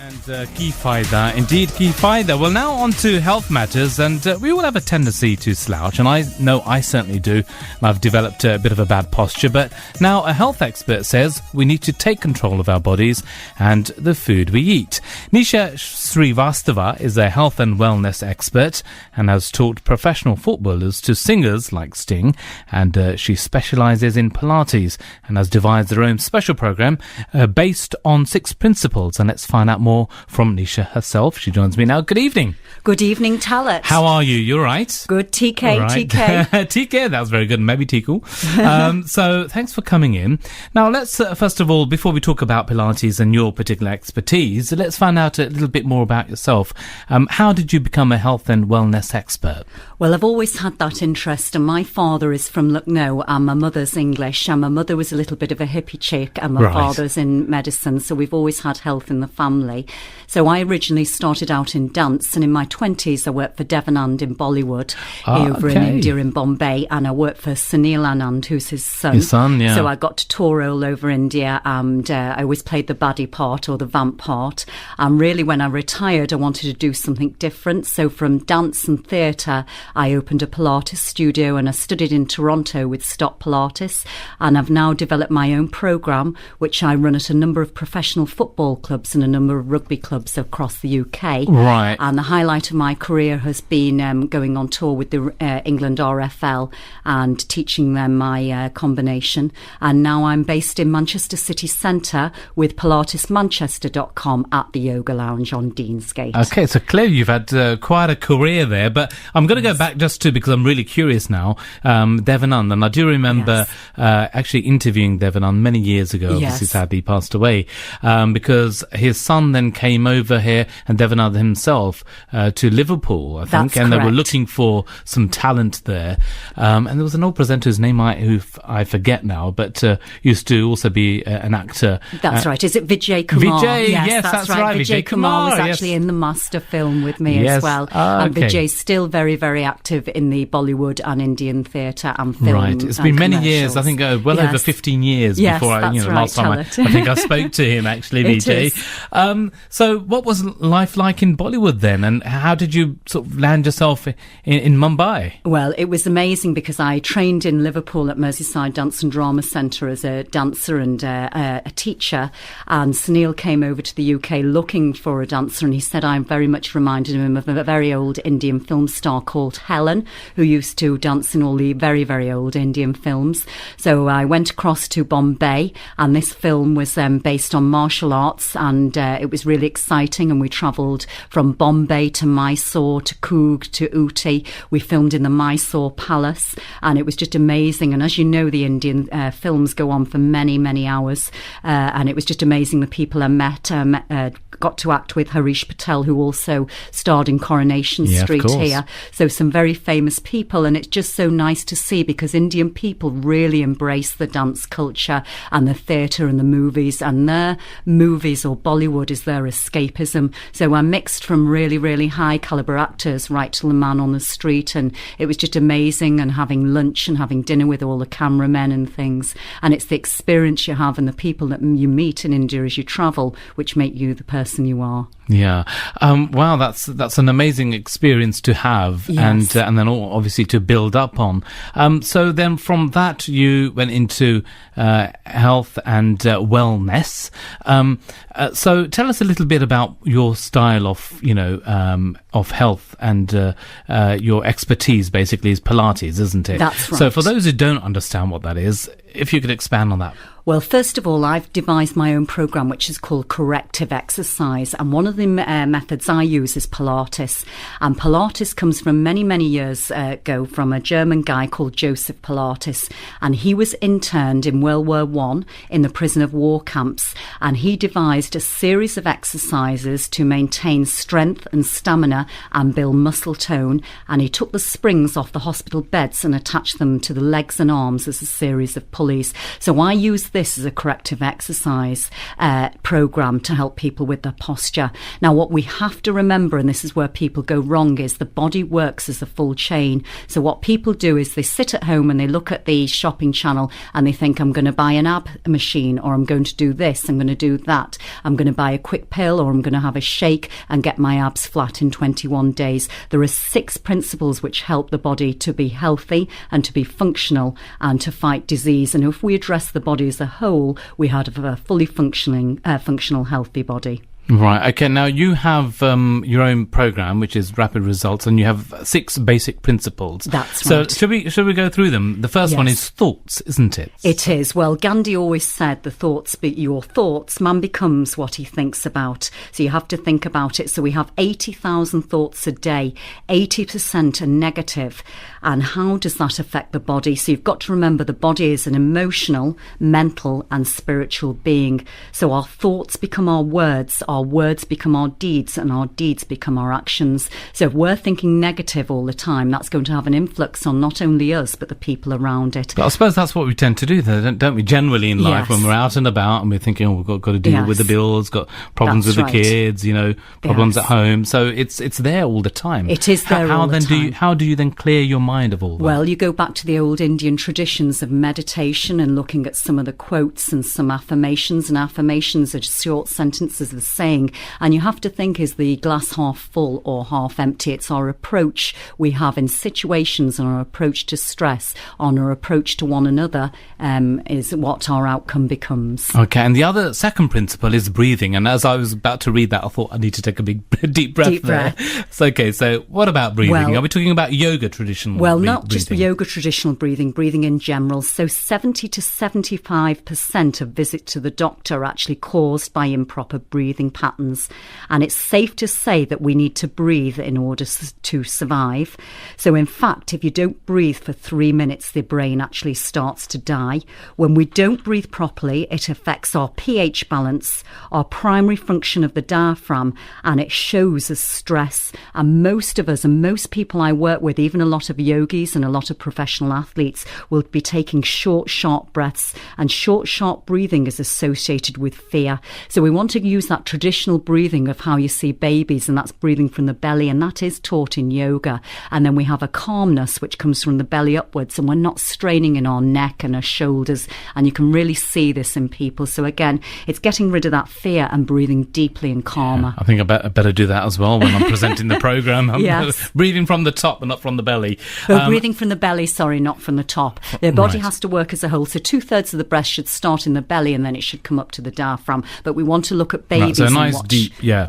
And key fayda, indeed key fayda. Well, now on to health matters, and we all have a tendency to slouch, and I know I certainly do. I've developed a bit of a bad posture, but now a health expert says we need to take control of our bodies and the food we eat. Nisha Srivastava is a health and wellness expert and has taught professional footballers to singers like Sting, and she specialises in Pilates and has devised her own special programme based on 6 principles. And let's find out more from Nisha herself. She joins me now. Good evening. Good evening, Talat. How are you? You all right? Good, TK, right. TK. TK, that was very good. Maybe Tiku. So thanks for coming in. Now, let's, first of all, before we talk about Pilates and your particular expertise, let's find out a little bit more about yourself. How did you become a health and wellness expert? Well, I've always had that interest, and my father is from Lucknow and my mother's English, and my mother was a little bit of a hippie chick and my father's in medicine, so we've always had health in the family. So I originally started out in dance, and in my 20s I worked for Devanand in Bollywood over in India, in Bombay, and I worked for Sunil Anand, who's his son. His son, yeah. So I got to tour all over India, and I always played the baddie part or the vamp part. And really, when I retired, I wanted to do something different. So from dance and theatre, I opened a Pilates studio, and I studied in Toronto with Stop Pilates, and I've now developed my own programme, which I run at a number of professional football clubs and a number of rugby clubs across the UK. Right. And the highlight of my career has been going on tour with the England RFL and teaching them my combination. And now I'm based in Manchester City Centre with PilatesManchester.com at the Yoga Lounge on Deansgate. Okay, so clearly you've had quite a career there, but I'm going to go back just to, because I'm really curious now, Devanand, and I do remember actually interviewing Devanand many years ago. Obviously sadly passed away, because his son then came over here, and Devanand himself, to Liverpool, I think. That's and correct. They were looking for some talent there. And there was an old presenter whose name I forget now, but used to also be an actor. That's right. Is it Vijay Kumar? Vijay, yes, that's right. Vijay Kumar was actually in the Master film with me as well. And Vijay's still very, very active in the Bollywood and Indian theatre and film. Right. It's been many years, I think over 15 years before last time I think I spoke to him, actually, Vijay. So what was life like in Bollywood then, and how did you sort of land yourself in Mumbai? Well, it was amazing because I trained in Liverpool at Merseyside Dance and Drama Centre as a dancer and a teacher, and Sunil came over to the UK looking for a dancer, and he said I very much reminded him of a very old Indian film star called Helen, who used to dance in all the very, very old Indian films. So I went across to Bombay, and this film was based on martial arts, and it was really exciting, and we travelled from Bombay to Mysore to Coorg to Ooty. We filmed in the Mysore Palace, and it was just amazing. And as you know, the Indian films go on for many, many hours, and it was just amazing. The people I met, got to act with Harish Patel, who also starred in Coronation Street here. So some very famous people, and it's just so nice to see, because Indian people really embrace the dance culture and the theatre and the movies, and their movies or Bollywood is their escapism. So I mixed from really, really high calibre actors right to the man on the street, and it was just amazing, and having lunch and having dinner with all the cameramen and things. And it's the experience you have and the people that you meet in India as you travel which make you the person you are. Yeah. Wow, that's an amazing experience to have, and then obviously to build up on. So then from that you went into health and wellness. So tell us a little bit about your style of health, and your expertise basically is Pilates, isn't it? That's right. So for those who don't understand what that is, if you could expand on that. Well, first of all, I've devised my own programme which is called corrective exercise, and one of the methods I use is Pilates. And Pilates comes from many, many years ago from a German guy called Joseph Pilates, and he was interned in World War I in the prison of war camps, and he devised a series of exercises to maintain strength and stamina and build muscle tone, and he took the springs off the hospital beds and attached them to the legs and arms as a series of pulleys. So I use this as a corrective exercise program to help people with their posture. Now, what we have to remember, and this is where people go wrong, is the body works as a full chain. So what people do is they sit at home and they look at the shopping channel and they think, I'm going to buy an ab machine, or I'm going to do this, I'm going to do that, I'm going to buy a quick pill, or I'm going to have a shake and get my abs flat in 21 days. There are 6 principles which help the body to be healthy and to be functional and to fight disease. And if we address the body as a whole, we have a fully functional, healthy body. Right. Okay. Now you have your own program, which is Rapid Results, and you have 6 basic principles. That's right. So should we go through them? The first one is thoughts, isn't it? It is. Well, Gandhi always said, "The thoughts be your thoughts. Man becomes what he thinks about." So you have to think about it. So we have 80,000 thoughts a day. 80% are negative. And how does that affect the body? So you've got to remember the body is an emotional, mental, and spiritual being. So our thoughts become our words become our deeds, and our deeds become our actions. So if we're thinking negative all the time, that's going to have an influx on not only us, but the people around it. But I suppose that's what we tend to do, though, don't we? Generally in life, when we're out and about and we're thinking, oh, we've got to deal with the bills, got problems with the kids, problems at home. So it's there all the time. It is there all the time. How do you then clear your mind of all that? Well, you go back to the old Indian traditions of meditation and looking at some of the quotes and some affirmations. And affirmations are short sentences of saying, and you have to think, is the glass half full or half empty? It's our approach we have in situations, and our approach to stress, on our approach to one another, is what our outcome becomes. Okay, and the second principle is breathing. And as I was about to read that, I thought I need to take a big deep breath there. So, okay, so what about breathing? Are we talking about yoga traditional breathing? Well, not just yoga traditional breathing in general. So 70 to 75% of visits to the doctor are actually caused by improper breathing patterns. And it's safe to say that we need to breathe in order to survive. So in fact, if you don't breathe for 3 minutes, the brain actually starts to die. When we don't breathe properly, it affects our pH balance, our primary function of the diaphragm, and it shows as stress. And most of us, and most people I work with, even a lot of yogis and a lot of professional athletes, will be taking short, sharp breaths. And short, sharp breathing is associated with fear. So we want to use that traditional breathing of how you see babies, and that's breathing from the belly, and that is taught in yoga. And then we have a calmness which comes from the belly upwards, and we're not straining in our neck and our shoulders, and you can really see this in people. So again, it's getting rid of that fear and breathing deeply and calmer. I think I better do that as well when I'm presenting the program. Yes. Breathing from the top and not from the belly. Breathing from the belly, not from the top. The body has to work as a whole. So 2/3 of the breath should start in the belly, and then it should come up to the diaphragm. But we want to look at babies. So a and nice watch. deep, yeah.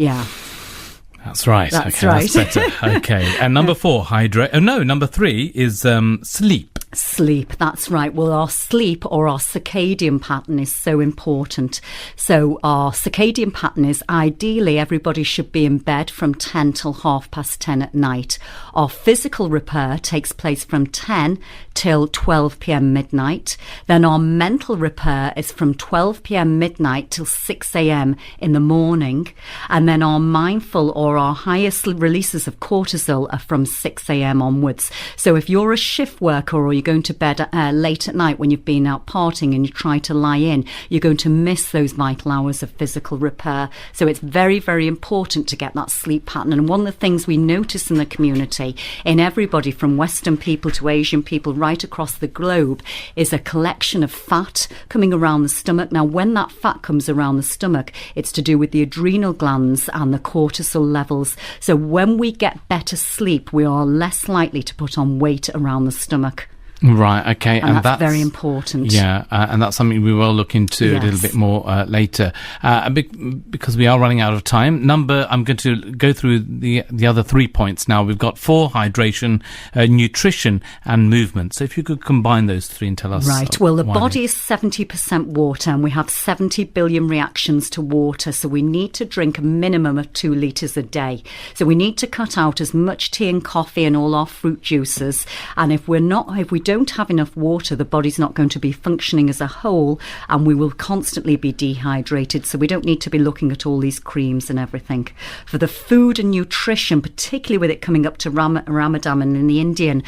That's right. That's okay, right. That's better. Okay. And number 4, hydrate. Number 3 is sleep. Sleep, that's right. Well, our sleep, or our circadian pattern, is so important. So our circadian pattern is, ideally everybody should be in bed from 10 till 10:30 at night. Our physical repair takes place from 10 till 12 p.m. midnight. Then our mental repair is from 12 p.m. midnight till 6 a.m. in the morning. And then our mindful, or our highest releases of cortisol, are from 6 a.m. onwards. So if you're a shift worker, or you're going to bed late at night when you've been out partying and you try to lie in, you're going to miss those vital hours of physical repair. So it's very, very important to get that sleep pattern. And one of the things we notice in the community, in everybody from Western people to Asian people right across the globe, is a collection of fat coming around the stomach. Now, when that fat comes around the stomach, it's to do with the adrenal glands and the cortisol levels. So when we get better sleep, we are less likely to put on weight around the stomach. Right, okay. And that's very important. Yeah, and that's something we will look into a little bit more later. Because we are running out of time. I'm going to go through the other 3 points now. We've got 4, hydration, nutrition, and movement. So if you could combine those 3 and tell us. Right, well, the body is 70% water, and we have 70 billion reactions to water. So we need to drink a minimum of 2 litres a day. So we need to cut out as much tea and coffee and all our fruit juices. And if we don't don't have enough water, the body's not going to be functioning as a whole, and we will constantly be dehydrated. So we don't need to be looking at all these creams and everything. For the food and nutrition, particularly with it coming up to Ramadan and in the Indian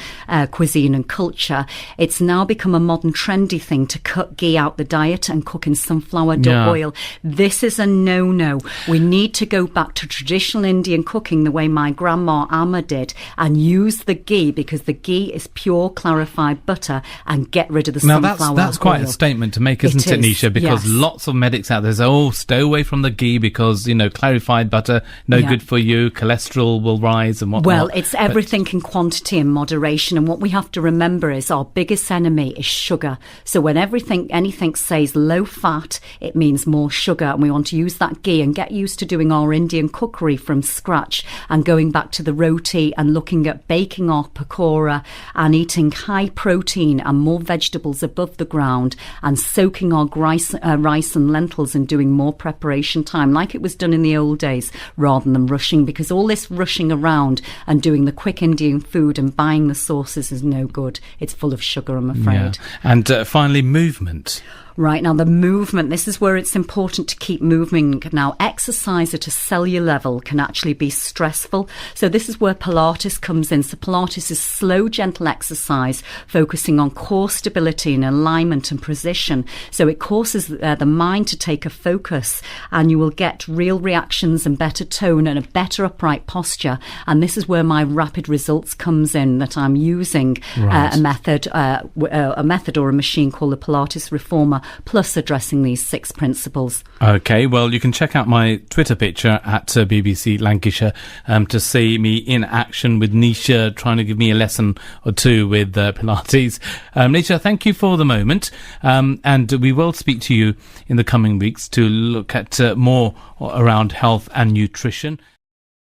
cuisine and culture, it's now become a modern trendy thing to cut ghee out the diet and cook in sunflower oil. This is a no-no. We need to go back to traditional Indian cooking the way my grandma Amma did, and use the ghee, because the ghee is pure clarified butter, and get rid of the sunflower oil. Now that's quite a statement to make, isn't it, Nisha? Because lots of medics out there say, oh, stay away from the ghee because, clarified butter, no good for you, cholesterol will rise and whatnot. Well, it's everything in quantity and moderation, and what we have to remember is our biggest enemy is sugar. So when anything says low fat, it means more sugar, and we want to use that ghee and get used to doing our Indian cookery from scratch, and going back to the roti and looking at baking our pakora and eating high protein and more vegetables above the ground, and soaking our rice and lentils and doing more preparation time like it was done in the old days, rather than rushing, because all this rushing around and doing the quick Indian food and buying the sauces is no good. It's full of sugar, I'm afraid. And finally, movement. Right, now the movement, this is where it's important to keep moving. Now, exercise at a cellular level can actually be stressful. So this is where Pilates comes in. So Pilates is slow, gentle exercise, focusing on core stability and alignment and precision. So it causes the mind to take a focus, and you will get real reactions and better tone and a better upright posture. And this is where my rapid results comes in, that I'm using a method or a machine called the Pilates Reformer, plus addressing these 6 principles. Okay, well, you can check out my Twitter picture at BBC Lancashire to see me in action with Nisha trying to give me a lesson or two with Pilates. Nisha, thank you for the moment, and we will speak to you in the coming weeks to look at more around health and nutrition.